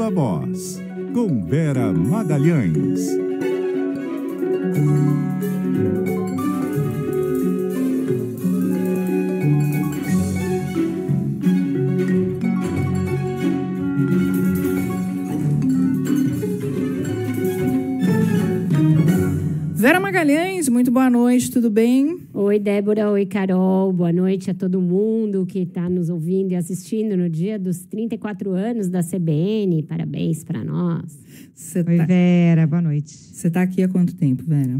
Viva Voz, com Vera Magalhães. Vera Magalhães, muito boa noite, tudo bem? Oi, Débora, oi, Carol, boa noite a todo mundo que está nos ouvindo e assistindo no dia dos 34 anos da CBN, parabéns para nós. Oi, Vera, boa noite. Você está aqui há quanto tempo, Vera?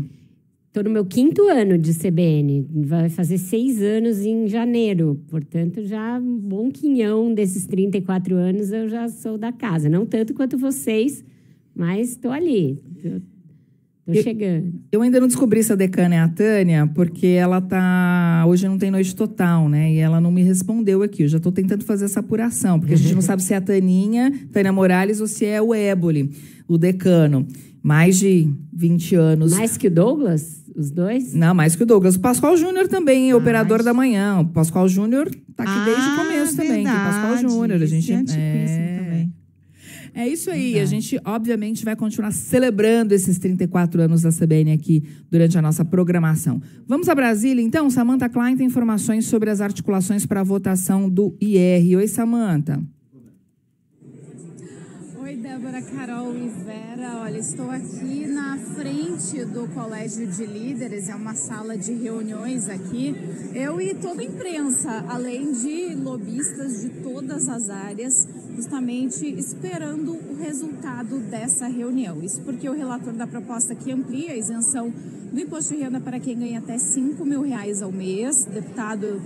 Estou no meu 5º ano de CBN, vai fazer 6 anos em janeiro, portanto já um bom quinhão desses 34 anos eu já sou da casa, não tanto quanto vocês, mas estou ali. Tô chegando. Eu ainda não descobri se a decana é a Tânia, porque ela tá... Hoje não tem noite total, né? E ela não me respondeu aqui. Eu já tô tentando fazer essa apuração, porque a gente não sabe se é a Tânia Morales, ou se é o Éboli, o decano. Mais de 20 anos. Mais que o Douglas? Os dois? Não, mais que o Douglas. O Pascoal Júnior também, operador da manhã. O Pascoal Júnior tá aqui desde o começo também. Que o Pascoal Júnior, a gente... também. É isso aí, a gente obviamente vai continuar celebrando esses 34 anos da CBN aqui durante a nossa programação. Vamos a Brasília, então? Samantha Klein tem informações sobre as articulações para a votação do IR. Oi, Samantha. Oi, Débora, Carol e Vera. Olha, estou aqui na frente do Colégio de Líderes, é uma sala de reuniões aqui. Eu e toda a imprensa, além de lobistas de todas as áreas, justamente esperando o resultado dessa reunião. Isso porque o relator da proposta que amplia a isenção do imposto de renda para quem ganha até R$5 mil ao mês, deputado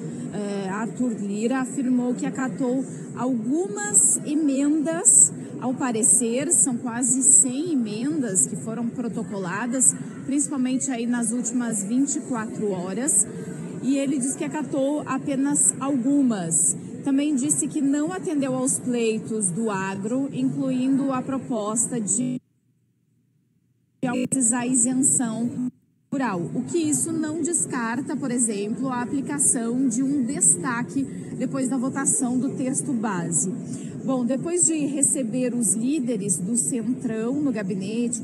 Arthur Lira, afirmou que acatou algumas emendas. Ao parecer, são quase 100 emendas que foram protocoladas, principalmente aí nas últimas 24 horas. E ele diz que acatou apenas algumas. Também disse que não atendeu aos pleitos do agro, incluindo a proposta de a isenção rural. O que isso não descarta, por exemplo, a aplicação de um destaque depois da votação do texto base. Bom, depois de receber os líderes do Centrão no gabinete,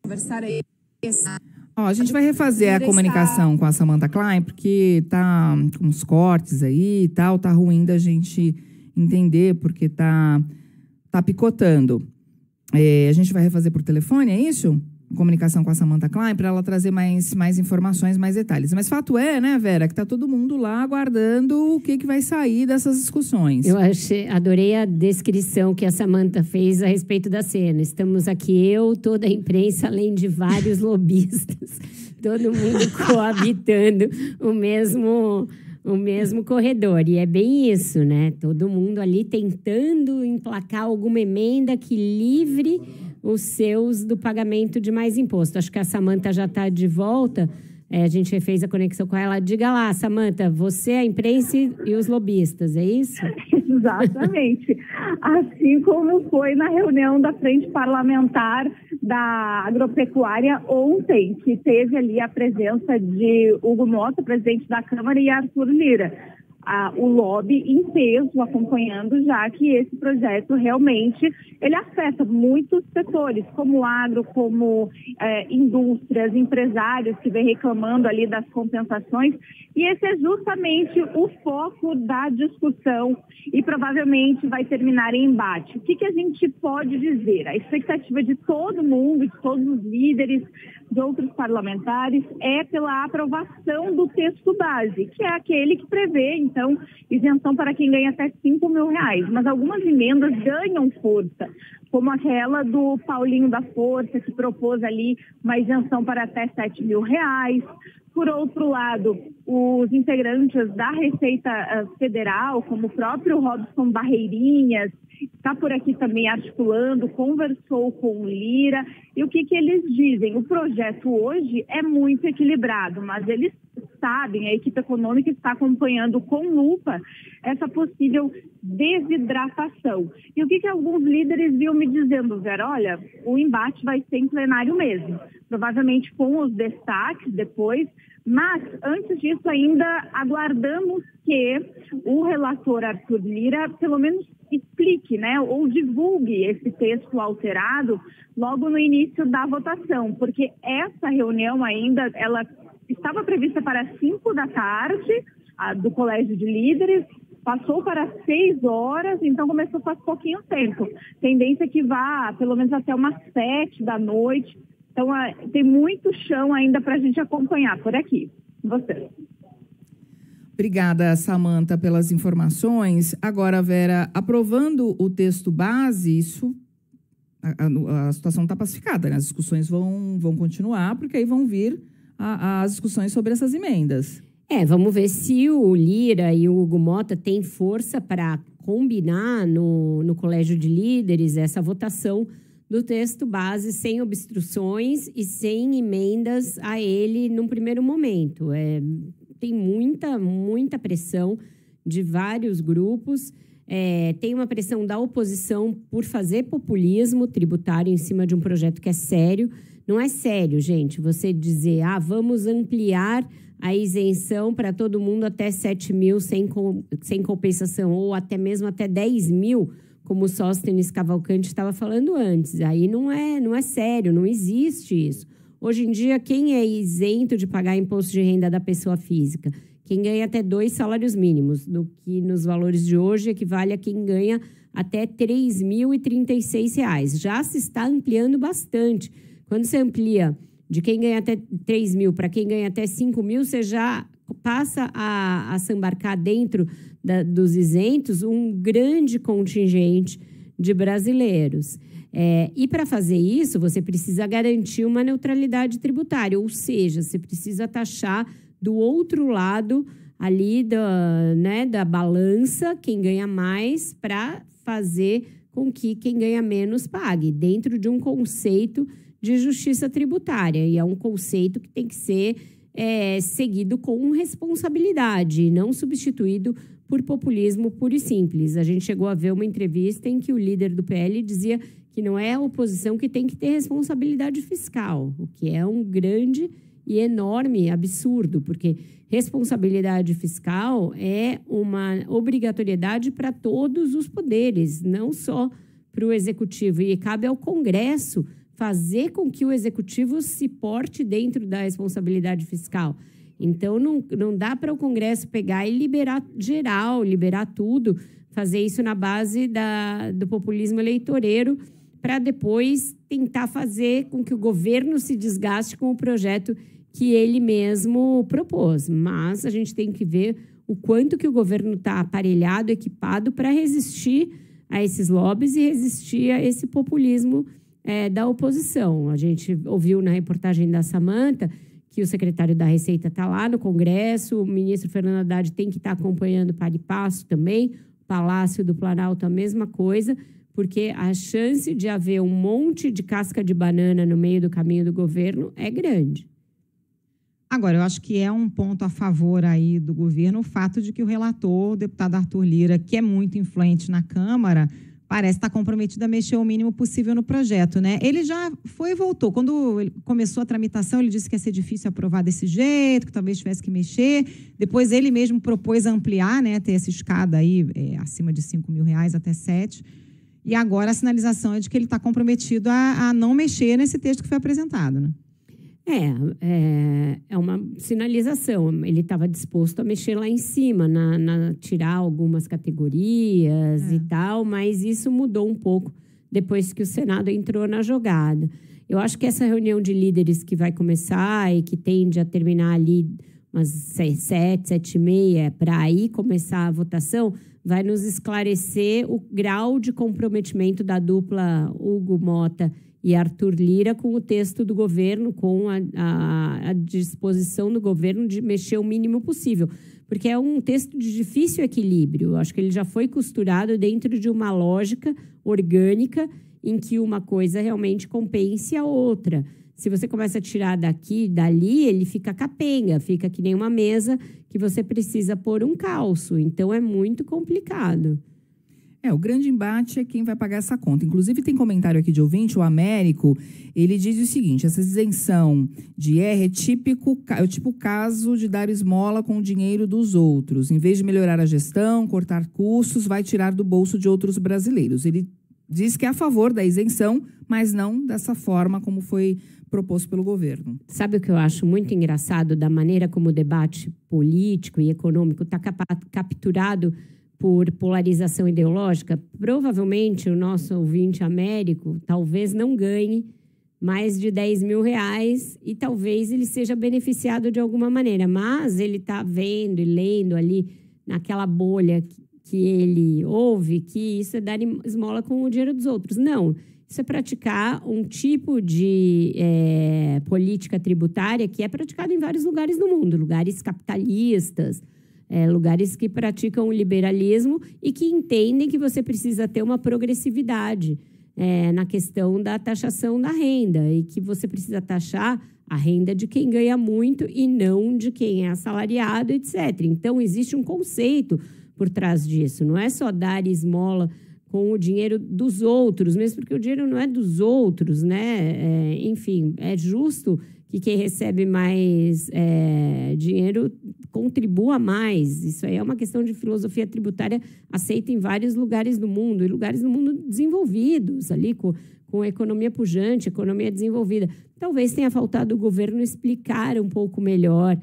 conversar aí. A gente vai refazer a comunicação com a Samantha Klein, porque tá com uns cortes aí e tal, tá ruim da gente entender, porque tá picotando. A gente vai refazer por telefone, é isso? Comunicação com a Samantha Klein, para ela trazer mais informações, mais detalhes. Mas fato é, né, Vera, que tá todo mundo lá aguardando o que vai sair dessas discussões. Eu adorei a descrição que a Samantha fez a respeito da cena. Estamos aqui toda a imprensa, além de vários lobistas, todo mundo coabitando o mesmo corredor. E é bem isso, né? Todo mundo ali tentando emplacar alguma emenda que livre os seus do pagamento de mais imposto. Acho que a Samantha já está de volta. A gente fez a conexão com ela. Diga lá, Samantha, você, a imprensa e os lobistas, é isso? Exatamente. Assim como foi na reunião da Frente Parlamentar da Agropecuária ontem, que teve ali a presença de Hugo Mota, presidente da Câmara, e Arthur Lira. O lobby em peso acompanhando, já que esse projeto realmente ele afeta muitos setores, como o agro, como indústrias, empresários que vem reclamando ali das compensações. E esse é justamente o foco da discussão e provavelmente vai terminar em embate. O que a gente pode dizer? A expectativa de todo mundo, de todos os líderes, de outros parlamentares, é pela aprovação do texto base, que é aquele que prevê, então, isenção para quem ganha até R$5 mil. Mas algumas emendas ganham força, como aquela do Paulinho da Força, que propôs ali uma isenção para até R$7 mil. Por outro lado, os integrantes da Receita Federal, como o próprio Robson Barreirinhas, está por aqui também articulando, conversou com o Lira. E o que eles dizem? O projeto hoje é muito equilibrado, mas eles sabem, a equipe econômica está acompanhando com lupa essa possível desidratação. E o que alguns líderes iam me dizendo, Vera? Olha, o embate vai ser em plenário mesmo, provavelmente com os destaques depois, mas antes disso ainda aguardamos que o relator Arthur Lira, pelo menos explique, né, ou divulgue esse texto alterado logo no início da votação, porque essa reunião ainda, ela estava prevista para 5 da tarde, do Colégio de Líderes, passou para 6 horas, então começou faz pouquinho tempo. Tendência que vá pelo menos até umas 7 da noite. Então, tem muito chão ainda para a gente acompanhar por aqui. Você. Obrigada, Samanta, pelas informações. Agora, Vera, aprovando o texto base, isso a situação está pacificada, né? As discussões vão continuar, porque aí vão vir as discussões sobre essas emendas. Vamos ver se o Lira e o Hugo Motta têm força para combinar no Colégio de Líderes essa votação do texto base sem obstruções e sem emendas a ele num primeiro momento. Tem muita pressão de vários grupos, tem uma pressão da oposição por fazer populismo tributário em cima de um projeto que é sério. Não é sério, gente, você dizer, vamos ampliar a isenção para todo mundo até 7 mil sem compensação, ou até mesmo até 10 mil, como o Sóstenes Cavalcante estava falando antes. Aí não é sério, não existe isso. Hoje em dia, quem é isento de pagar imposto de renda da pessoa física? Quem ganha até 2 salários mínimos, do que nos valores de hoje equivale a quem ganha até R$ 3.036. Já se está ampliando bastante. Quando você amplia de quem ganha até 3 mil para quem ganha até 5 mil, você já passa a se embarcar dentro dos isentos um grande contingente de brasileiros. E para fazer isso, você precisa garantir uma neutralidade tributária, ou seja, você precisa taxar do outro lado ali da balança quem ganha mais para fazer com que quem ganha menos pague, dentro de um conceito de justiça tributária. E é um conceito que tem que ser seguido com responsabilidade e não substituído por populismo puro e simples. A gente chegou a ver uma entrevista em que o líder do PL dizia que não é a oposição que tem que ter responsabilidade fiscal, o que é um grande e enorme absurdo, porque responsabilidade fiscal é uma obrigatoriedade para todos os poderes, não só para o Executivo. E cabe ao Congresso fazer com que o Executivo se porte dentro da responsabilidade fiscal. Então, não dá para o Congresso pegar e liberar geral, liberar tudo, fazer isso na base do populismo eleitoreiro, para depois tentar fazer com que o governo se desgaste com o projeto que ele mesmo propôs. Mas a gente tem que ver o quanto que o governo está aparelhado, equipado para resistir a esses lobbies e resistir a esse populismo da oposição. A gente ouviu na reportagem da Samanta que o secretário da Receita está lá no Congresso, o ministro Fernando Haddad tem que estar acompanhando para e passo também, o Palácio do Planalto a mesma coisa, porque a chance de haver um monte de casca de banana no meio do caminho do governo é grande. Agora, eu acho que é um ponto a favor aí do governo o fato de que o relator, o deputado Arthur Lira, que é muito influente na Câmara, parece estar comprometido a mexer o mínimo possível no projeto, né? Ele já foi e voltou. Quando ele começou a tramitação, ele disse que ia ser difícil aprovar desse jeito, que talvez tivesse que mexer. Depois ele mesmo propôs ampliar, né? Ter essa escada aí acima de R$5 mil até 7. E agora a sinalização é de que ele está comprometido a não mexer nesse texto que foi apresentado, né? É uma sinalização. Ele estava disposto a mexer lá em cima, tirar algumas categorias e tal, mas isso mudou um pouco depois que o Senado entrou na jogada. Eu acho que essa reunião de líderes que vai começar e que tende a terminar ali umas 7h30, para aí começar a votação, vai nos esclarecer o grau de comprometimento da dupla Hugo Motta e Arthur Lira com o texto do governo, com a disposição do governo de mexer o mínimo possível. Porque é um texto de difícil equilíbrio. Eu acho que ele já foi costurado dentro de uma lógica orgânica em que uma coisa realmente compense a outra. Se você começa a tirar daqui e dali, ele fica capenga, fica que nem uma mesa que você precisa pôr um calço. Então, é muito complicado. O grande embate é quem vai pagar essa conta. Inclusive, tem comentário aqui de ouvinte, o Américo, ele diz o seguinte: essa isenção de IR é o tipo caso de dar esmola com o dinheiro dos outros. Em vez de melhorar a gestão, cortar custos, vai tirar do bolso de outros brasileiros. Ele diz que é a favor da isenção, mas não dessa forma como foi proposto pelo governo. Sabe o que eu acho muito engraçado da maneira como o debate político e econômico está capturado por polarização ideológica? Provavelmente o nosso ouvinte Américo talvez não ganhe mais de R$10 mil e talvez ele seja beneficiado de alguma maneira, mas ele está vendo e lendo ali naquela bolha que ele ouve que isso é dar esmola com o dinheiro dos outros. Não, isso é praticar um tipo de política tributária que é praticado em vários lugares do mundo, lugares capitalistas, lugares que praticam o liberalismo e que entendem que você precisa ter uma progressividade na questão da taxação da renda e que você precisa taxar a renda de quem ganha muito e não de quem é assalariado, etc. Então, existe um conceito por trás disso. Não é só dar esmola com o dinheiro dos outros, mesmo porque o dinheiro não é dos outros, né? Enfim, é justo que quem recebe mais dinheiro contribua mais. Isso aí é uma questão de filosofia tributária aceita em vários lugares do mundo, e lugares do mundo desenvolvidos, ali com economia pujante, economia desenvolvida. Talvez tenha faltado o governo explicar um pouco melhor,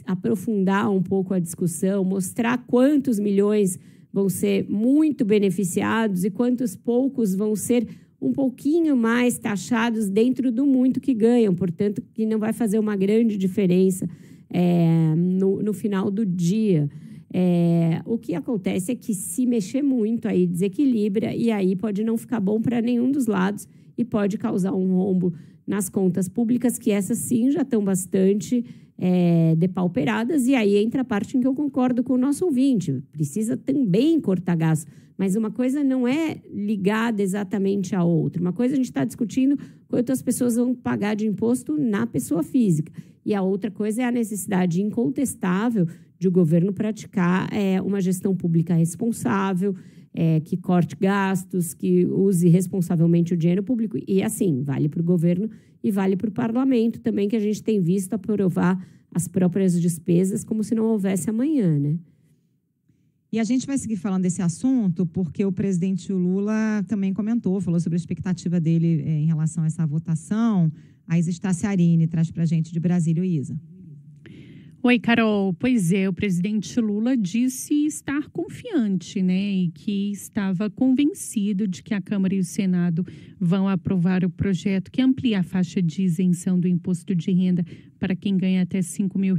aprofundar um pouco a discussão, mostrar quantos milhões vão ser muito beneficiados e quantos poucos vão ser um pouquinho mais taxados dentro do muito que ganham, portanto, que não vai fazer uma grande diferença no final do dia. O que acontece é que se mexer muito aí desequilibra e aí pode não ficar bom para nenhum dos lados e pode causar um rombo nas contas públicas, que essas sim já estão bastante depauperadas, e aí entra a parte em que eu concordo com o nosso ouvinte. Precisa também cortar gasto, mas uma coisa não é ligada exatamente à outra. Uma coisa a gente está discutindo quanto as pessoas vão pagar de imposto na pessoa física, e a outra coisa é a necessidade incontestável de o governo praticar uma gestão pública responsável, que corte gastos, que use responsavelmente o dinheiro público. E assim, vale para o governo e vale para o parlamento também, que a gente tem visto aprovar as próprias despesas como se não houvesse amanhã, né? E a gente vai seguir falando desse assunto porque o presidente Lula também falou sobre a expectativa dele em relação a essa votação. A Isa Staciarini traz para a gente de Brasília, Isa. Oi, Carol. Pois é, o presidente Lula disse estar confiante, né, e que estava convencido de que a Câmara e o Senado vão aprovar o projeto que amplia a faixa de isenção do imposto de renda para quem ganha até R$5 mil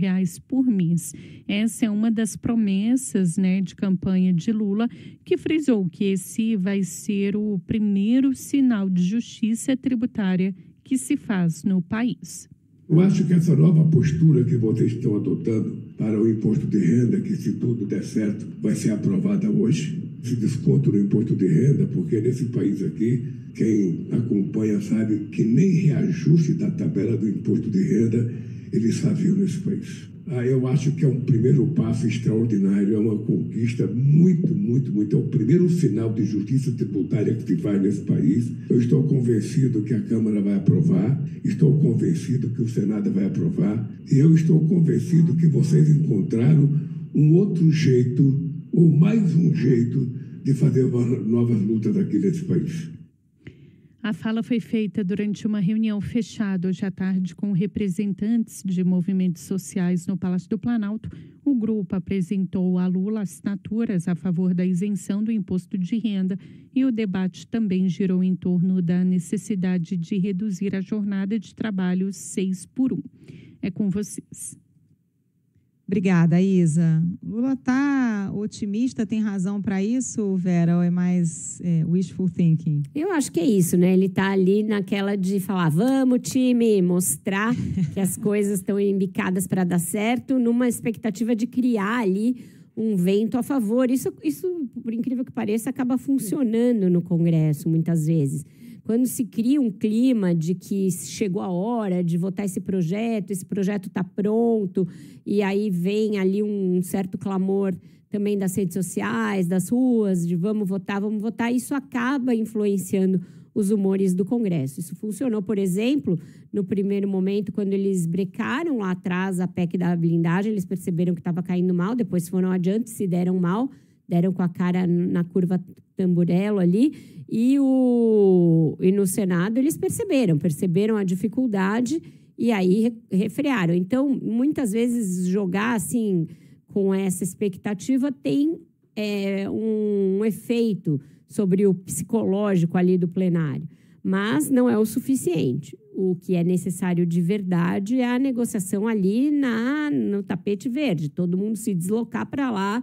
por mês. Essa é uma das promessas, né, de campanha de Lula, que frisou que esse vai ser o primeiro sinal de justiça tributária que se faz no país. Eu acho que essa nova postura que vocês estão adotando para o imposto de renda, que se tudo der certo, vai ser aprovada hoje, esse desconto no imposto de renda, porque nesse país aqui, quem acompanha sabe que nem reajuste da tabela do imposto de renda eles faziam nesse país. Eu acho que é um primeiro passo extraordinário, é uma conquista muito, muito, muito. É o primeiro sinal de justiça tributária que se faz nesse país. Eu estou convencido que a Câmara vai aprovar, estou convencido que o Senado vai aprovar, e eu estou convencido que vocês encontraram um outro jeito, ou mais um jeito, de fazer novas lutas aqui nesse país. A fala foi feita durante uma reunião fechada hoje à tarde com representantes de movimentos sociais no Palácio do Planalto. O grupo apresentou a Lula assinaturas a favor da isenção do imposto de renda e o debate também girou em torno da necessidade de reduzir a jornada de trabalho 6x1. É com vocês. Obrigada, Isa. Lula está otimista, tem razão para isso, Vera, ou é mais wishful thinking? Eu acho que é isso, né? Ele está ali naquela de falar, vamos, time, mostrar que as coisas estão embicadas para dar certo, numa expectativa de criar ali um vento a favor. Isso, por incrível que pareça, acaba funcionando no Congresso, muitas vezes. Quando se cria um clima de que chegou a hora de votar esse projeto está pronto, e aí vem ali um certo clamor também das redes sociais, das ruas, de vamos votar, isso acaba influenciando os humores do Congresso. Isso funcionou, por exemplo, no primeiro momento, quando eles brecaram lá atrás a PEC da blindagem, eles perceberam que estava caindo mal, depois foram adiante, se deram mal, deram com a cara na curva tamburelo ali, e no Senado eles perceberam a dificuldade e aí refrearam. Então, muitas vezes, jogar assim, com essa expectativa, tem um efeito sobre o psicológico ali do plenário, mas não é o suficiente. O que é necessário de verdade é a negociação ali no tapete verde, todo mundo se deslocar para lá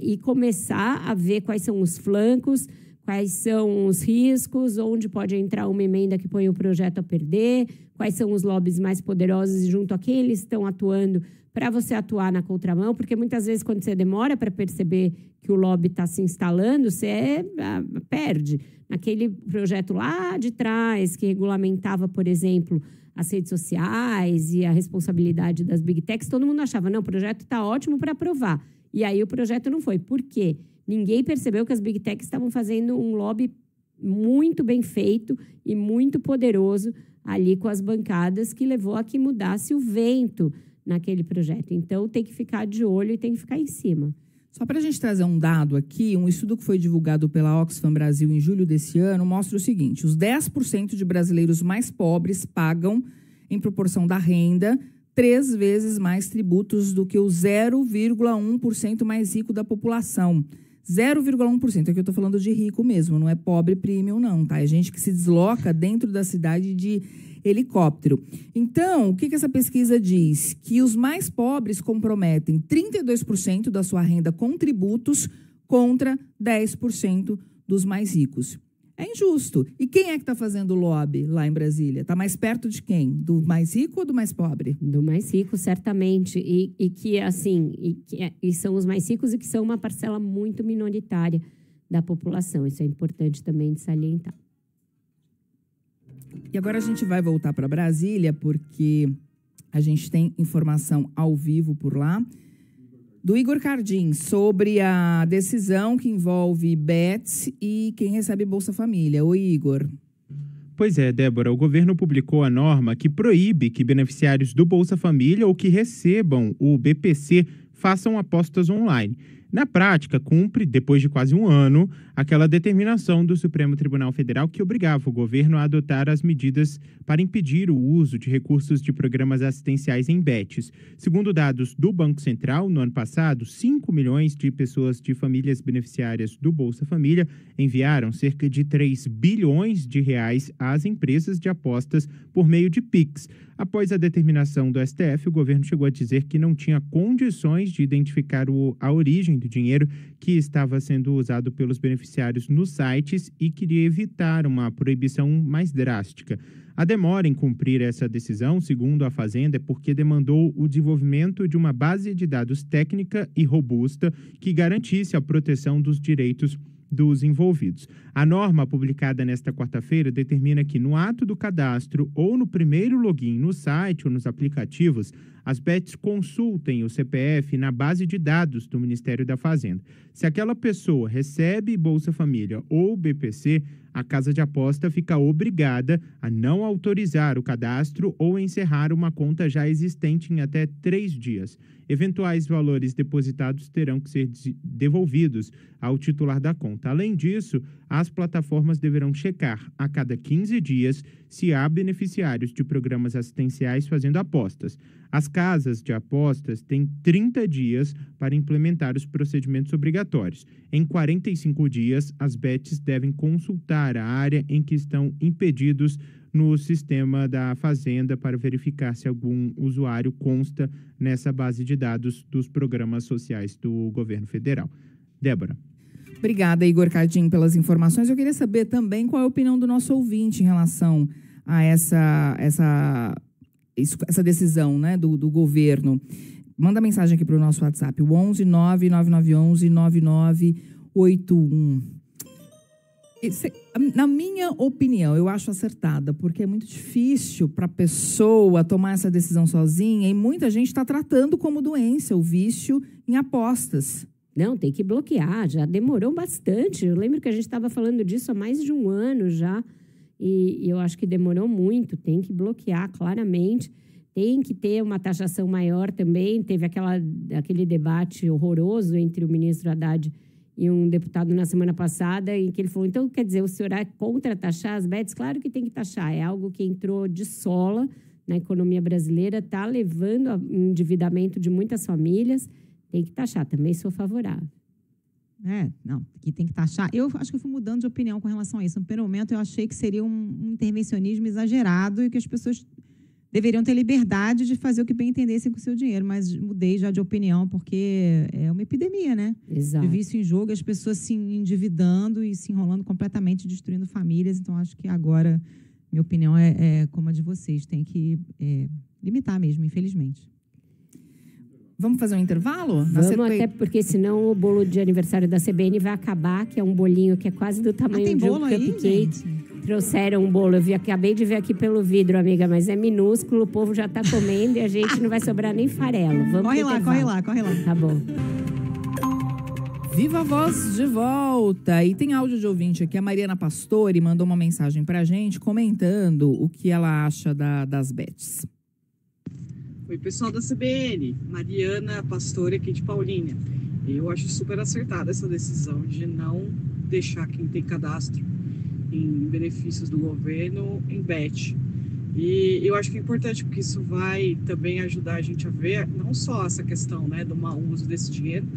e começar a ver quais são os flancos, quais são os riscos, onde pode entrar uma emenda que põe o projeto a perder, quais são os lobbies mais poderosos e junto a quem eles estão atuando para você atuar na contramão, porque muitas vezes quando você demora para perceber que o lobby está se instalando, você perde. Naquele projeto lá de trás, que regulamentava, por exemplo, as redes sociais e a responsabilidade das big techs, todo mundo achava, não, o projeto está ótimo para aprovar. E aí o projeto não foi. Por quê? Ninguém percebeu que as big techs estavam fazendo um lobby muito bem feito e muito poderoso ali com as bancadas, que levou a que mudasse o vento naquele projeto. Então, tem que ficar de olho e tem que ficar em cima. Só para a gente trazer um dado aqui, um estudo que foi divulgado pela Oxfam Brasil em julho desse ano mostra o seguinte: os 10% de brasileiros mais pobres pagam, em proporção da renda, 3 vezes mais tributos do que o 0,1% mais rico da população. 0,1%, aqui eu estou falando de rico mesmo, não é pobre premium não, tá? É gente que se desloca dentro da cidade de helicóptero. Então, o que essa pesquisa diz? Que os mais pobres comprometem 32% da sua renda com tributos contra 10% dos mais ricos. É injusto. E quem é que está fazendo lobby lá em Brasília? Está mais perto de quem? Do mais rico ou do mais pobre? Do mais rico, certamente. E são os mais ricos e que são uma parcela muito minoritária da população. Isso é importante também de salientar. E agora a gente vai voltar para Brasília, porque a gente tem informação ao vivo por lá, do Igor Cardim, sobre a decisão que envolve bets e quem recebe Bolsa Família. Oi, Igor. Pois é, Débora, o governo publicou a norma que proíbe que beneficiários do Bolsa Família ou que recebam o BPC façam apostas online. Na prática, cumpre, depois de quase um ano, aquela determinação do Supremo Tribunal Federal que obrigava o governo a adotar as medidas para impedir o uso de recursos de programas assistenciais em bets. Segundo dados do Banco Central, no ano passado, 5 milhões de pessoas de famílias beneficiárias do Bolsa Família enviaram cerca de 3 bilhões de reais às empresas de apostas por meio de Pix. Após a determinação do STF, o governo chegou a dizer que não tinha condições de identificar a origem do dinheiro que estava sendo usado pelos beneficiários nos sites e queria evitar uma proibição mais drástica. A demora em cumprir essa decisão, segundo a Fazenda, é porque demandou o desenvolvimento de uma base de dados técnica e robusta que garantisse a proteção dos direitos dos envolvidos. A norma publicada nesta quarta-feira determina que no ato do cadastro ou no primeiro login no site ou nos aplicativos, as bets consultem o CPF na base de dados do Ministério da Fazenda. Se aquela pessoa recebe Bolsa Família ou BPC, a casa de aposta fica obrigada a não autorizar o cadastro ou encerrar uma conta já existente em até 3 dias. Eventuais valores depositados terão que ser devolvidos ao titular da conta. Além disso, as plataformas deverão checar a cada 15 dias se há beneficiários de programas assistenciais fazendo apostas. As casas de apostas têm 30 dias para implementar os procedimentos obrigatórios. Em 45 dias, as bets devem consultar a área em que estão impedidos no sistema da Fazenda para verificar se algum usuário consta nessa base de dados dos programas sociais do governo federal. Débora. Obrigada, Igor Cardim, pelas informações. Eu queria saber também qual é a opinião do nosso ouvinte em relação a essa decisão, né, do governo. Manda mensagem aqui para o nosso WhatsApp, o 11 99911 9981. Na minha opinião, eu acho acertada, porque é muito difícil para a pessoa tomar essa decisão sozinha e muita gente está tratando como doença o vício em apostas. Não, tem que bloquear, já demorou bastante. Eu lembro que a gente estava falando disso há mais de um ano já, e eu acho que demorou muito. Tem que bloquear claramente, tem que ter uma taxação maior também. Teve aquele debate horroroso entre o ministro Haddad e um deputado na semana passada, em que ele falou, então, quer dizer, o senhor é contra taxar as bets? Claro que tem que taxar, é algo que entrou de sola na economia brasileira, está levando ao endividamento de muitas famílias, tem que taxar, também sou favorável. Não, que tem que taxar. Eu acho que eu fui mudando de opinião com relação a isso. No primeiro momento, eu achei que seria um intervencionismo exagerado e que as pessoas deveriam ter liberdade de fazer o que bem entendessem com o seu dinheiro, mas mudei já de opinião, porque é uma epidemia, né? Exato. De vício em jogo, as pessoas se endividando e se enrolando completamente, destruindo famílias. Então, acho que agora, minha opinião é como a de vocês, tem que limitar mesmo, infelizmente. Vamos fazer um intervalo? Vamos, até porque senão o bolo de aniversário da CBN vai acabar, que é um bolinho que é quase do tamanho de um cupcake. Trouxeram um bolo, acabei de ver aqui pelo vidro, amiga, mas é minúsculo, o povo já está comendo e a gente não vai sobrar nem farelo. Vamos corre lá. Tá bom. Viva a Voz de volta! E tem áudio de ouvinte aqui, a Mariana Pastore mandou uma mensagem pra gente comentando o que ela acha das bets. Oi, pessoal da CBN, Mariana Pastore aqui de Paulínia. Eu acho super acertada essa decisão de não deixar quem tem cadastro em benefícios do governo em bet. E eu acho que é importante, porque isso vai também ajudar a gente a ver não só essa questão, né, do mau uso desse dinheiro,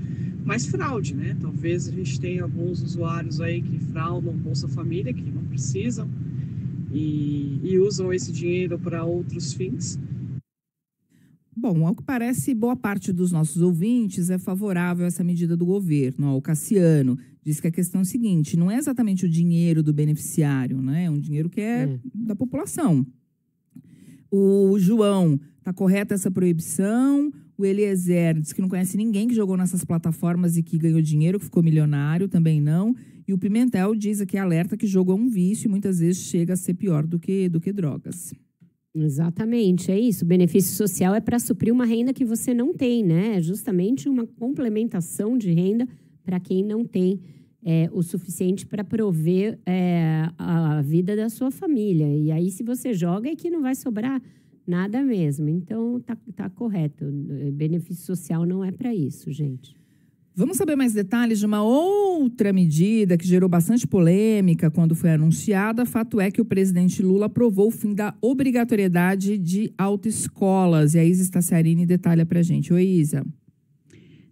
mas fraude, né? Talvez a gente tenha alguns usuários aí que fraudam Bolsa Família, que não precisam, e usam esse dinheiro para outros fins. Bom, ao que parece, boa parte dos nossos ouvintes é favorável a essa medida do governo. O Cassiano diz que a questão é a seguinte, não é exatamente o dinheiro do beneficiário, né? É um dinheiro que é da população. O João, está correta essa proibição. O Eliezer diz que não conhece ninguém que jogou nessas plataformas e que ganhou dinheiro, que ficou milionário, também não. E o Pimentel diz aqui, alerta que jogo é um vício e muitas vezes chega a ser pior do que drogas. Exatamente, é isso. O benefício social é para suprir uma renda que você não tem, né? É justamente uma complementação de renda para quem não tem o suficiente para prover a vida da sua família. E aí, se você joga, é que não vai sobrar nada mesmo. Então, tá correto. Benefício social não é para isso, gente. Vamos saber mais detalhes de uma outra medida que gerou bastante polêmica quando foi anunciada. Fato é que o presidente Lula aprovou o fim da obrigatoriedade de autoescolas. E a Isa Staciarini detalha para a gente. Oi, Isa.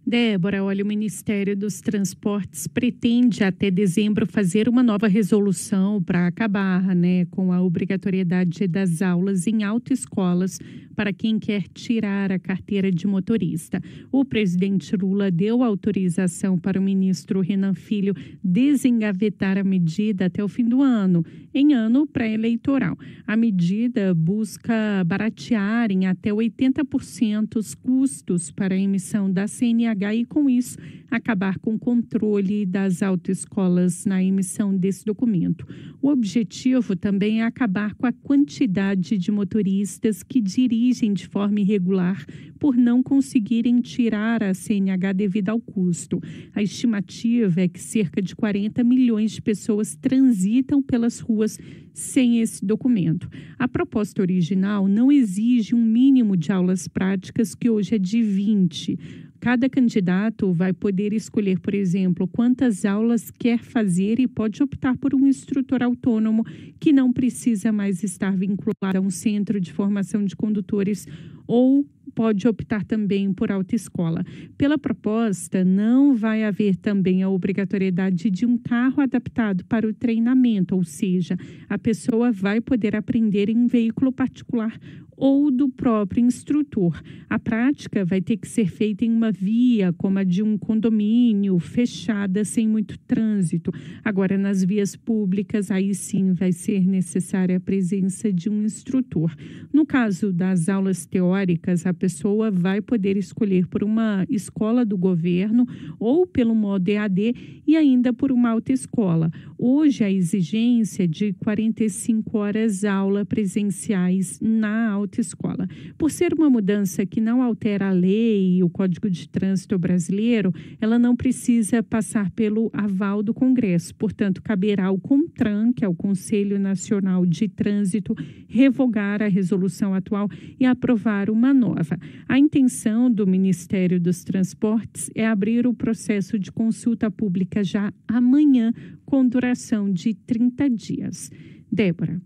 Débora, olha, o Ministério dos Transportes pretende até dezembro fazer uma nova resolução para acabar, né, com a obrigatoriedade das aulas em autoescolas para quem quer tirar a carteira de motorista. O presidente Lula deu autorização para o ministro Renan Filho desengavetar a medida até o fim do ano, em ano pré-eleitoral. A medida busca baratear em até 80% os custos para a emissão da CNH e, com isso, acabar com o controle das autoescolas na emissão desse documento. O objetivo também é acabar com a quantidade de motoristas que dirigem de forma irregular por não conseguirem tirar a CNH devido ao custo. A estimativa é que cerca de 40 milhões de pessoas transitam pelas ruas sem esse documento. A proposta original não exige um mínimo de aulas práticas, que hoje é de 20. Cada candidato vai poder escolher, por exemplo, quantas aulas quer fazer e pode optar por um instrutor autônomo que não precisa mais estar vinculado a um centro de formação de condutores ou pode optar também por autoescola. Pela proposta, não vai haver também a obrigatoriedade de um carro adaptado para o treinamento, ou seja, a pessoa vai poder aprender em um veículo particular ou do próprio instrutor. A prática vai ter que ser feita em uma via, como a de um condomínio, fechada, sem muito trânsito. Agora, nas vias públicas, aí sim vai ser necessária a presença de um instrutor. No caso das aulas teóricas, a pessoa vai poder escolher por uma escola do governo ou pelo modo EAD e ainda por uma autoescola. Hoje, a exigência de 45 horas aula presenciais na autoescola. Por ser uma mudança que não altera a lei e o Código de Trânsito brasileiro, ela não precisa passar pelo aval do Congresso. Portanto, caberá ao CONTRAN, que é o Conselho Nacional de Trânsito, revogar a resolução atual e aprovar uma nova. A intenção do Ministério dos Transportes é abrir o processo de consulta pública já amanhã, com duração de 30 dias. Débora.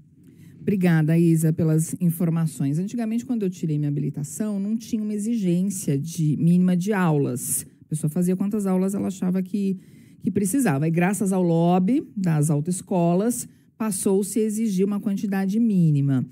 Obrigada, Isa, pelas informações. Antigamente, quando eu tirei minha habilitação, não tinha uma exigência mínima de aulas. A pessoa fazia quantas aulas ela achava que precisava. E graças ao lobby das autoescolas, passou-se a exigir uma quantidade mínima.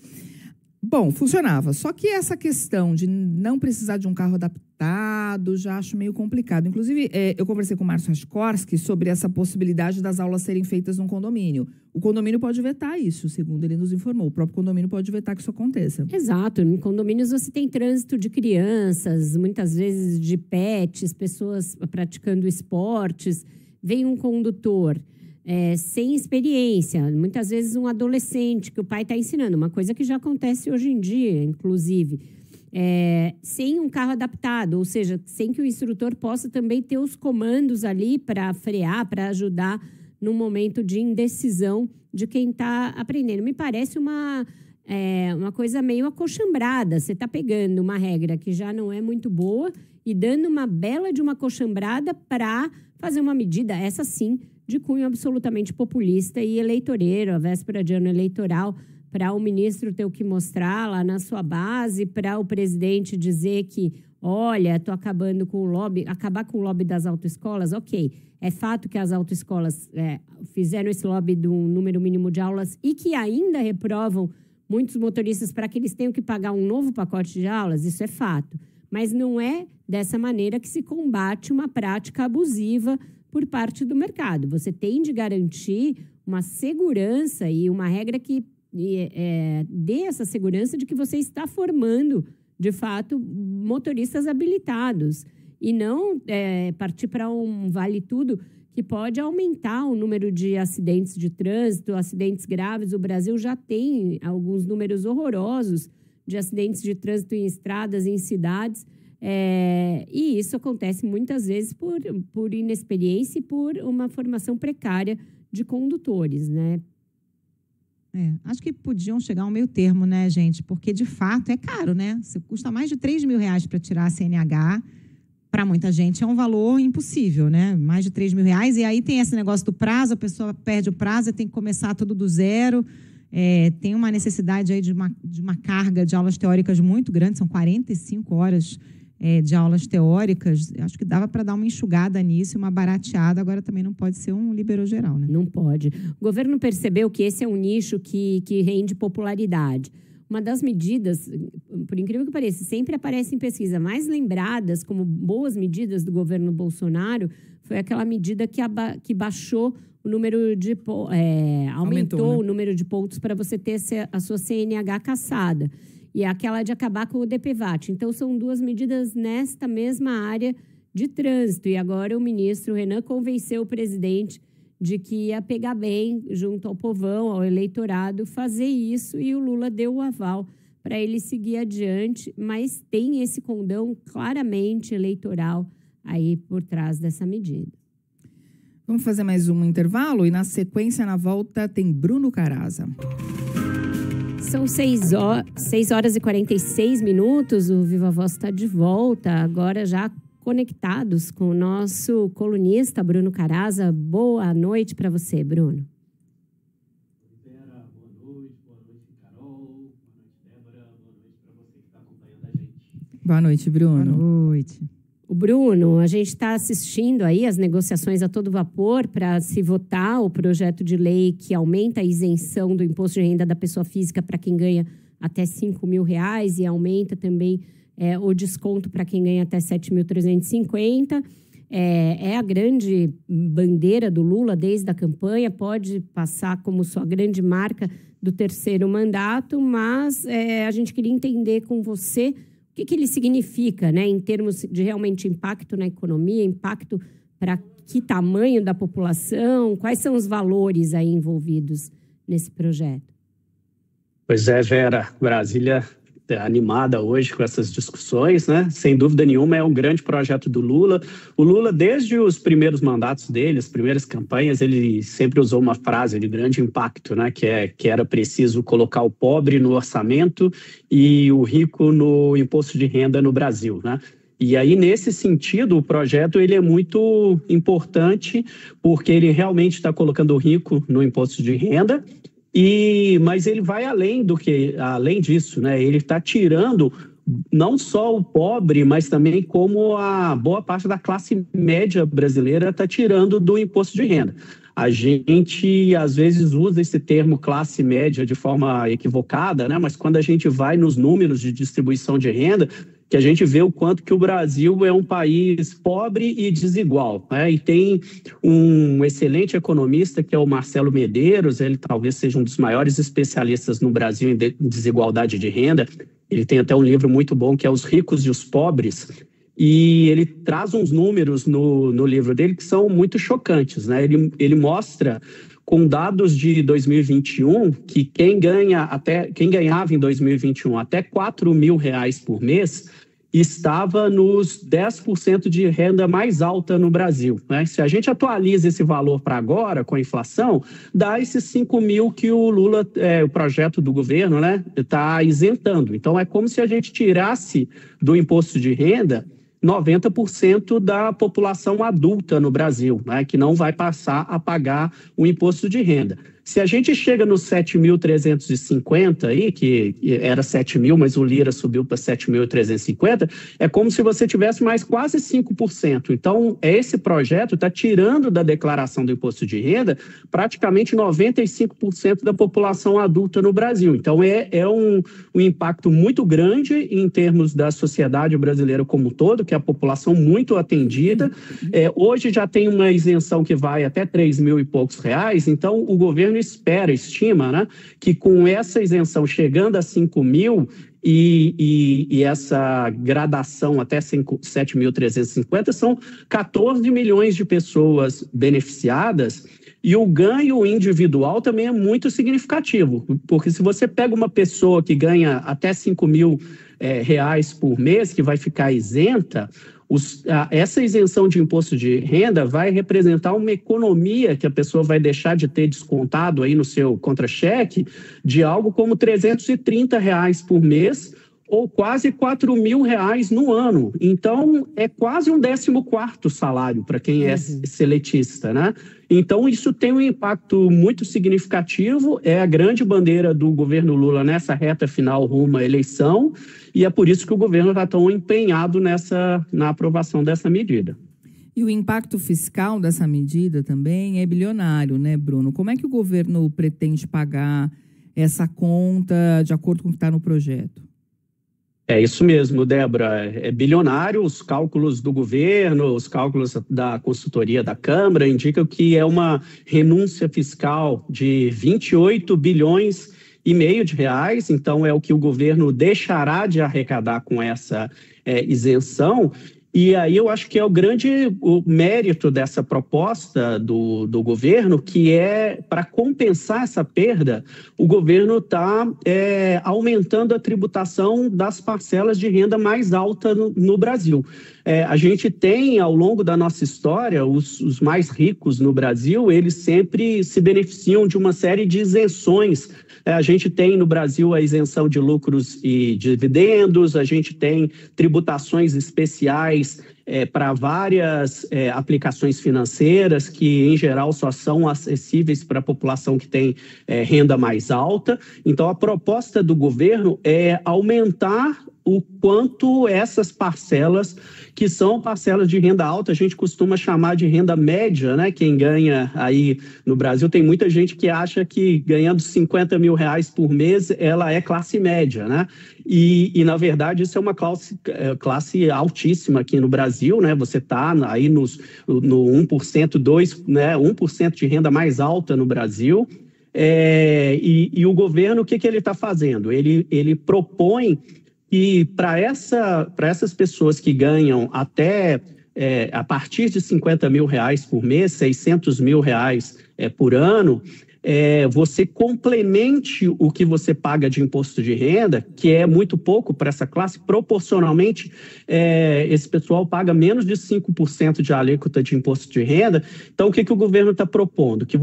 Bom, funcionava. Só que essa questão de não precisar de um carro adaptado, já acho meio complicado. Inclusive, eu conversei com o Márcio Raskorski sobre essa possibilidade das aulas serem feitas num condomínio. O condomínio pode vetar isso, segundo ele nos informou. O próprio condomínio pode vetar que isso aconteça. Exato. Em condomínios você tem trânsito de crianças, muitas vezes de pets, pessoas praticando esportes. Vem um condutor sem experiência, muitas vezes um adolescente que o pai está ensinando, uma coisa que já acontece hoje em dia, inclusive, sem um carro adaptado, ou seja, sem que o instrutor possa também ter os comandos ali para frear, para ajudar no momento de indecisão de quem está aprendendo. Me parece uma coisa meio acochambrada. Você está pegando uma regra que já não é muito boa e dando uma bela de uma acochambrada para fazer uma medida, essa sim, de cunho absolutamente populista e eleitoreiro, a véspera de ano eleitoral, para o ministro ter o que mostrar lá na sua base, para o presidente dizer que, olha, estou acabando com o lobby, acabar com o lobby das autoescolas, ok. É fato que as autoescolas fizeram esse lobby do número mínimo de aulas e que ainda reprovam muitos motoristas para que eles tenham que pagar um novo pacote de aulas, isso é fato. Mas não é dessa maneira que se combate uma prática abusiva por parte do mercado. Você tem de garantir uma segurança e uma regra que dê essa segurança de que você está formando, de fato, motoristas habilitados. E não partir para um vale-tudo que pode aumentar o número de acidentes de trânsito, acidentes graves. O Brasil já tem alguns números horrorosos de acidentes de trânsito em estradas, em cidades. E isso acontece muitas vezes por inexperiência e por uma formação precária de condutores, né? Acho que podiam chegar a um meio termo, né, gente? Porque, de fato, é caro, né? Você custa mais de R$3 mil para tirar a CNH. Para muita gente é um valor impossível, né? Mais de R$3 mil. E aí tem esse negócio do prazo, a pessoa perde o prazo e tem que começar tudo do zero. Tem uma necessidade aí de uma carga de aulas teóricas muito grande, são 45 horas de aulas teóricas. Acho que dava para dar uma enxugada nisso, uma barateada. Agora também não pode ser um liberou geral, né? Não pode. O governo percebeu que esse é um nicho que rende popularidade. Uma das medidas, por incrível que pareça, sempre aparece em pesquisa, mais lembradas como boas medidas do governo Bolsonaro, foi aquela medida que baixou o número de... aumentou, né, o número de pontos para você ter a sua CNH cassada. E aquela de acabar com o DPVAT. Então, são duas medidas nesta mesma área de trânsito. E agora o ministro Renan convenceu o presidente de que ia pegar bem, junto ao povão, ao eleitorado, fazer isso. E o Lula deu o aval para ele seguir adiante. Mas tem esse condão claramente eleitoral aí por trás dessa medida. Vamos fazer mais um intervalo? E na sequência, na volta, tem Bruno Caraza. São 6 horas e 46 minutos, o Viva Voz está de volta, agora já conectados com o nosso colunista Bruno Caraza. Boa noite para você, Bruno. Boa noite, Carol, boa noite, Débora, boa noite para você que está acompanhando a gente. Boa noite, Bruno. Boa noite. O Bruno, a gente está assistindo aí as negociações a todo vapor para se votar o projeto de lei que aumenta a isenção do imposto de renda da pessoa física para quem ganha até R$5 mil e aumenta também o desconto para quem ganha até 7.350. É a grande bandeira do Lula desde a campanha, pode passar como sua grande marca do terceiro mandato, mas a gente queria entender com você que ele significa, né, em termos de realmente impacto na economia, impacto para que tamanho da população, quais são os valores aí envolvidos nesse projeto? Pois é, Vera, Brasília animada hoje com essas discussões, né? Sem dúvida nenhuma, é um grande projeto do Lula. O Lula, desde os primeiros mandatos dele, as primeiras campanhas, ele sempre usou uma frase de grande impacto, né? Que era preciso colocar o pobre no orçamento e o rico no imposto de renda no Brasil, né? E aí, nesse sentido, o projeto ele é muito importante porque ele realmente está colocando o rico no imposto de renda. Mas ele vai além disso, né? Ele está tirando não só o pobre, mas também como a boa parte da classe média brasileira está tirando do imposto de renda. A gente, às vezes, usa esse termo classe média de forma equivocada, né? Mas quando a gente vai nos números de distribuição de renda, que a gente vê o quanto que o Brasil é um país pobre e desigual, né? E tem um excelente economista, que é o Marcelo Medeiros, ele talvez seja um dos maiores especialistas no Brasil em desigualdade de renda. Ele tem até um livro muito bom, que é Os Ricos e os Pobres, e ele traz uns números no livro dele que são muito chocantes, né? Ele mostra com dados de 2021 que quem ganhava em 2021 até R$4.000 por mês estava nos 10% de renda mais alta no Brasil, né? Se a gente atualiza esse valor para agora, com a inflação, dá esses 5 mil que o Lula, o projeto do governo, né, está isentando. Então, é como se a gente tirasse do imposto de renda 90% da população adulta no Brasil, né, que não vai passar a pagar o imposto de renda. Se a gente chega nos 7.350 aí, que era 7.000, mas o Lira subiu para 7.350, é como se você tivesse mais quase 5%. Então, esse projeto está tirando da declaração do imposto de renda praticamente 95% da população adulta no Brasil. Então, é um impacto muito grande em termos da sociedade brasileira como um todo, que é a população muito atendida. Hoje já tem uma isenção que vai até 3.000 e poucos reais, então o governo estima, né, que com essa isenção chegando a 5.000 e essa gradação até 7.350, são 14 milhões de pessoas beneficiadas. E o ganho individual também é muito significativo, porque se você pega uma pessoa que ganha até 5.000 reais por mês, que vai ficar isenta, essa isenção de imposto de renda vai representar uma economia que a pessoa vai deixar de ter descontado aí no seu contra-cheque de algo como R$330 por mês, ou quase R$4.000 no ano. Então, é quase um 14º salário para quem é seletista, né? Então, isso tem um impacto muito significativo, é a grande bandeira do governo Lula nessa reta final rumo à eleição, e é por isso que o governo está tão empenhado na aprovação dessa medida. E o impacto fiscal dessa medida também é bilionário, né, Bruno? Como é que o governo pretende pagar essa conta de acordo com o que está no projeto? É isso mesmo, Débora. É bilionário. Os cálculos do governo, os cálculos da consultoria da Câmara indicam que é uma renúncia fiscal de 28 bilhões e meio de reais. Então, é o que o governo deixará de arrecadar com essa isenção. E aí eu acho que é o mérito dessa proposta do governo, que é, para compensar essa perda, o governo está aumentando a tributação das parcelas de renda mais alta no Brasil. A gente tem, ao longo da nossa história, os mais ricos no Brasil, eles sempre se beneficiam de uma série de isenções. A gente tem no Brasil a isenção de lucros e dividendos, a gente tem tributações especiais para várias aplicações financeiras que, em geral, só são acessíveis para a população que tem renda mais alta. Então, a proposta do governo é aumentar o quanto essas parcelas, que são parcelas de renda alta, a gente costuma chamar de renda média, né? Quem ganha aí no Brasil, tem muita gente que acha que ganhando 50 mil reais por mês, ela é classe média, né? E na verdade, isso é uma classe altíssima aqui no Brasil, né? Você está aí no 1%, 1% de renda mais alta no Brasil. E o governo, o que ele está fazendo? Ele propõe que para essas pessoas que ganham até a partir de R$50 mil por mês, R$600 mil por ano, você complemente o que você paga de imposto de renda, que é muito pouco para essa classe, proporcionalmente, esse pessoal paga menos de 5% de alíquota de imposto de renda. Então, o que o governo está propondo? Que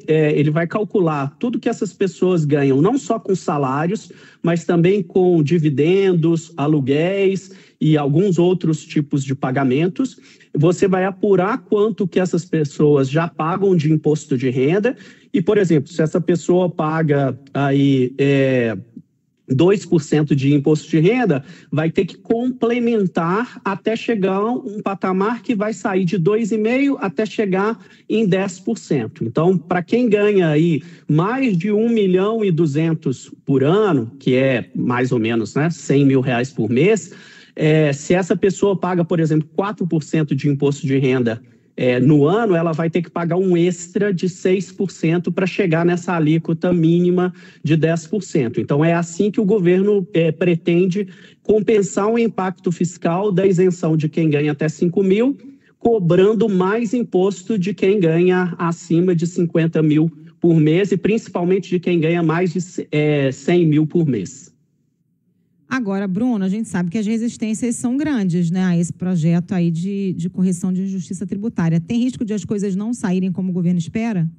ele vai calcular tudo que essas pessoas ganham, não só com salários, mas também com dividendos, aluguéis e alguns outros tipos de pagamentos. Você vai apurar quanto que essas pessoas já pagam de imposto de renda. E, por exemplo, se essa pessoa paga aí 2% de imposto de renda, vai ter que complementar até chegar a um patamar que vai sair de 2,5% até chegar em 10%. Então, para quem ganha aí mais de 1.200.000 por ano, que é mais ou menos, né, R$100 mil por mês, se essa pessoa paga, por exemplo, 4% de imposto de renda no ano, ela vai ter que pagar um extra de 6% para chegar nessa alíquota mínima de 10%. Então, é assim que o governo pretende compensar o impacto fiscal da isenção de quem ganha até 5 mil, cobrando mais imposto de quem ganha acima de 50 mil por mês e principalmente de quem ganha mais de 100 mil por mês. Agora, Bruno, a gente sabe que as resistências são grandes, né, a esse projeto aí de correção de injustiça tributária. Tem risco de as coisas não saírem como o governo espera?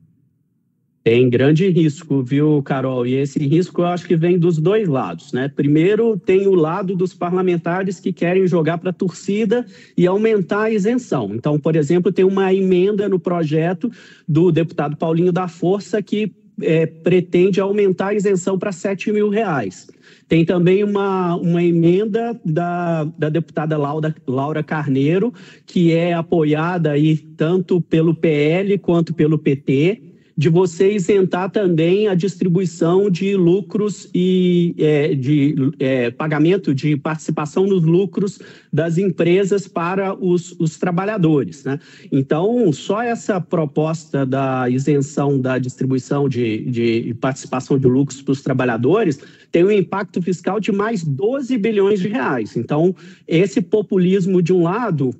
Tem grande risco, viu, Carol? E esse risco eu acho que vem dos dois lados, né? Primeiro, tem o lado dos parlamentares que querem jogar para a torcida e aumentar a isenção. Então, por exemplo, tem uma emenda no projeto do deputado Paulinho da Força que pretende aumentar a isenção para R$7 mil. Tem também uma emenda da deputada Laura Carneiro, que é apoiada aí tanto pelo PL quanto pelo PT, de você isentar também a distribuição de lucros e pagamento de participação nos lucros das empresas para os trabalhadores, né? Então, só essa proposta da isenção da distribuição de participação de lucros para os trabalhadores tem um impacto fiscal de mais R$12 bilhões. Então, esse populismo, de um lado,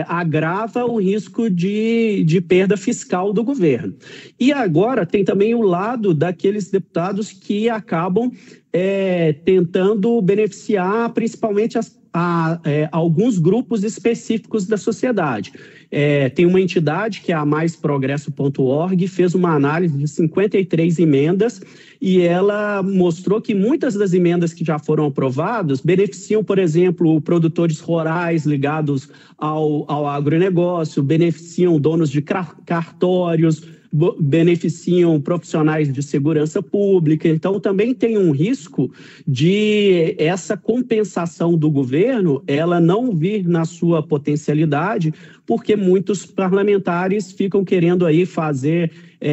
agrava o risco de perda fiscal do governo. E agora tem também o lado daqueles deputados que acabam tentando beneficiar principalmente alguns grupos específicos da sociedade. Tem uma entidade, que é a maisprogresso.org, fez uma análise de 53 emendas e ela mostrou que muitas das emendas que já foram aprovadas beneficiam, por exemplo, produtores rurais ligados ao agronegócio, beneficiam donos de cartórios, beneficiam profissionais de segurança pública. Então, também tem um risco de essa compensação do governo ela não vir na sua potencialidade, porque muitos parlamentares ficam querendo aí fazer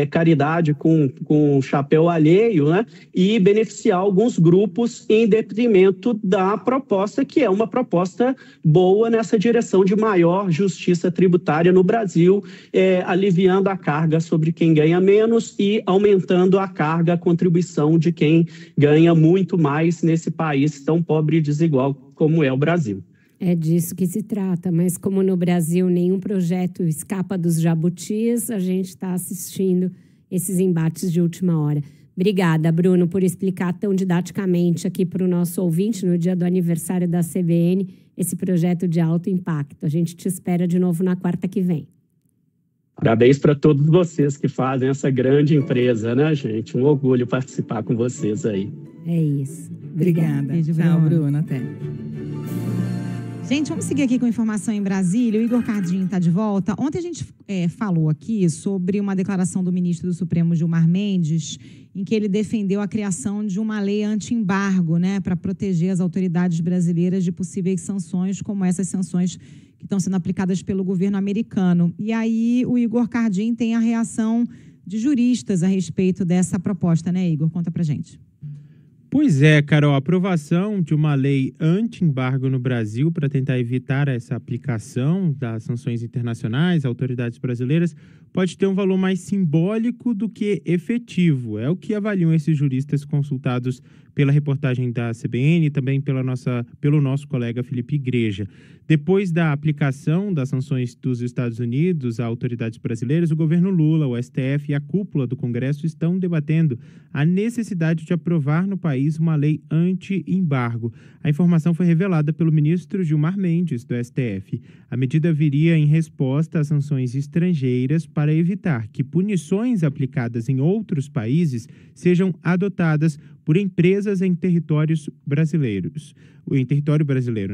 caridade com chapéu alheio, né? E beneficiar alguns grupos em detrimento da proposta, que é uma proposta boa nessa direção de maior justiça tributária no Brasil, aliviando a carga sobre quem ganha menos e aumentando a carga, a contribuição de quem ganha muito mais nesse país tão pobre e desigual como é o Brasil. É disso que se trata, mas como no Brasil nenhum projeto escapa dos jabutis, a gente está assistindo esses embates de última hora. Obrigada, Bruno, por explicar tão didaticamente aqui para o nosso ouvinte, no dia do aniversário da CBN, esse projeto de alto impacto. A gente te espera de novo na quarta que vem. Parabéns para todos vocês que fazem essa grande empresa, né, gente? Um orgulho participar com vocês aí. É isso. Obrigada. Beijo, Tchau, Bruno. Até. Gente, vamos seguir aqui com informação em Brasília. O Igor Cardin está de volta. Ontem a gente falou aqui sobre uma declaração do ministro do Supremo, Gilmar Mendes, em que ele defendeu a criação de uma lei anti-embargo, né, para proteger as autoridades brasileiras de possíveis sanções, como essas sanções que estão sendo aplicadas pelo governo americano. E aí o Igor Cardin tem a reação de juristas a respeito dessa proposta, né, Igor? Conta pra gente. Pois é, Carol, a aprovação de uma lei anti-embargo no Brasil para tentar evitar essa aplicação das sanções internacionais, autoridades brasileiras, pode ter um valor mais simbólico do que efetivo. É o que avaliam esses juristas consultados pela reportagem da CBN e também pelo nosso colega Felipe Igreja. Depois da aplicação das sanções dos Estados Unidos a autoridades brasileiras, o governo Lula, o STF e a cúpula do Congresso estão debatendo a necessidade de aprovar no país uma lei anti-embargo. A informação foi revelada pelo ministro Gilmar Mendes, do STF. A medida viria em resposta às sanções estrangeiras para evitar que punições aplicadas em outros países sejam adotadas por empresas em território brasileiro,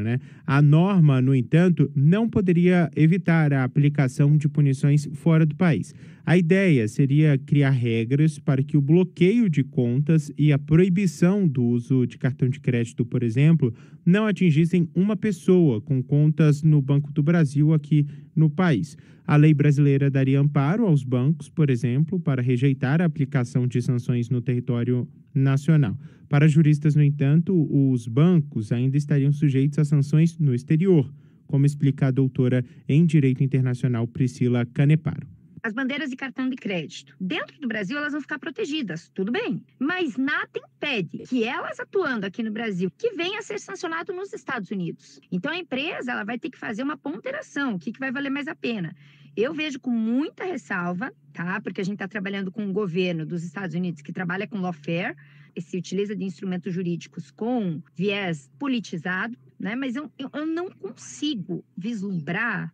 né? A norma, no entanto, não poderia evitar a aplicação de punições fora do país. A ideia seria criar regras para que o bloqueio de contas e a proibição do uso de cartão de crédito, por exemplo, não atingissem uma pessoa com contas no Banco do Brasil aqui no país. A lei brasileira daria amparo aos bancos, por exemplo, para rejeitar a aplicação de sanções no território nacional. Para juristas, no entanto, os bancos ainda estariam sujeitos a sanções no exterior, como explica a doutora em Direito Internacional Priscila Caneparo. As bandeiras de cartão de crédito, dentro do Brasil, elas vão ficar protegidas, tudo bem. Mas nada impede que elas atuando aqui no Brasil, que venha a ser sancionado nos Estados Unidos. Então, a empresa ela vai ter que fazer uma ponderação, o que vai valer mais a pena. Eu vejo com muita ressalva, tá? Porque a gente está trabalhando com um governo dos Estados Unidos que trabalha com lawfare, e se utiliza de instrumentos jurídicos com viés politizado, né? Mas eu não consigo vislumbrar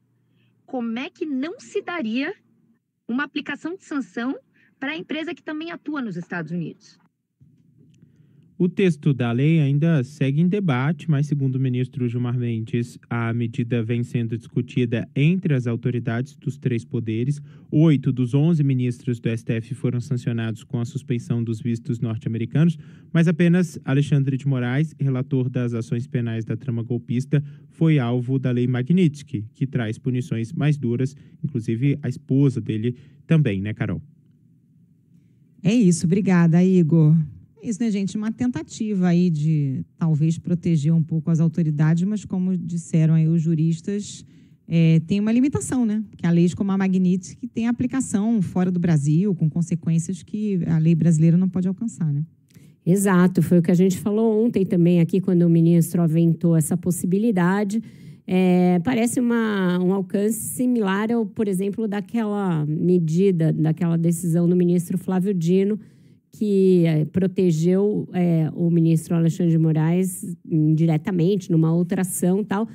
como é que não se daria uma aplicação de sanção para a empresa que também atua nos Estados Unidos. O texto da lei ainda segue em debate, mas, segundo o ministro Gilmar Mendes, a medida vem sendo discutida entre as autoridades dos 3 poderes. 8 dos 11 ministros do STF foram sancionados com a suspensão dos vistos norte-americanos, mas apenas Alexandre de Moraes, relator das ações penais da trama golpista, foi alvo da lei Magnitsky, que traz punições mais duras, inclusive a esposa dele também, né, Carol? É isso, obrigada, Igor. É isso, né, gente? Uma tentativa aí de talvez proteger um pouco as autoridades, mas como disseram aí os juristas, tem uma limitação, né? Que a lei como a Magnitsky tem aplicação fora do Brasil, com consequências que a lei brasileira não pode alcançar, né? Exato, foi o que a gente falou ontem também aqui, quando o ministro aventou essa possibilidade. Parece um alcance similar ao, por exemplo, daquela medida, daquela decisão do ministro Flávio Dino, que protegeu o ministro Alexandre de Moraes indiretamente, numa outra ação, tal,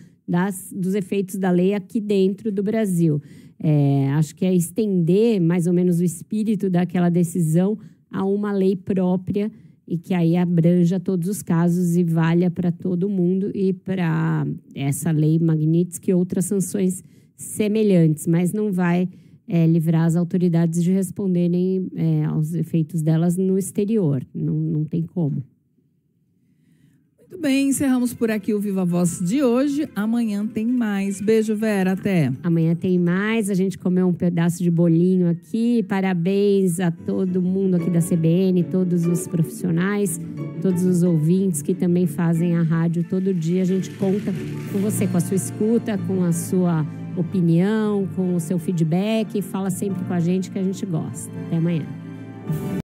dos efeitos da lei aqui dentro do Brasil. Acho que é estender mais ou menos o espírito daquela decisão a uma lei própria e que aí abranja todos os casos e valha para todo mundo e para essa lei Magnitsky e outras sanções semelhantes, mas não vai livrar as autoridades de responderem aos efeitos delas no exterior. Não tem como. Muito bem, encerramos por aqui o Viva Voz de hoje. Amanhã tem mais. Beijo, Vera, até. Amanhã tem mais. A gente comeu um pedaço de bolinho aqui. Parabéns a todo mundo aqui da CBN, todos os profissionais, todos os ouvintes que também fazem a rádio todo dia. A gente conta com você, com a sua escuta, com a sua opinião, com o seu feedback. Fala sempre com a gente que a gente gosta. Até amanhã.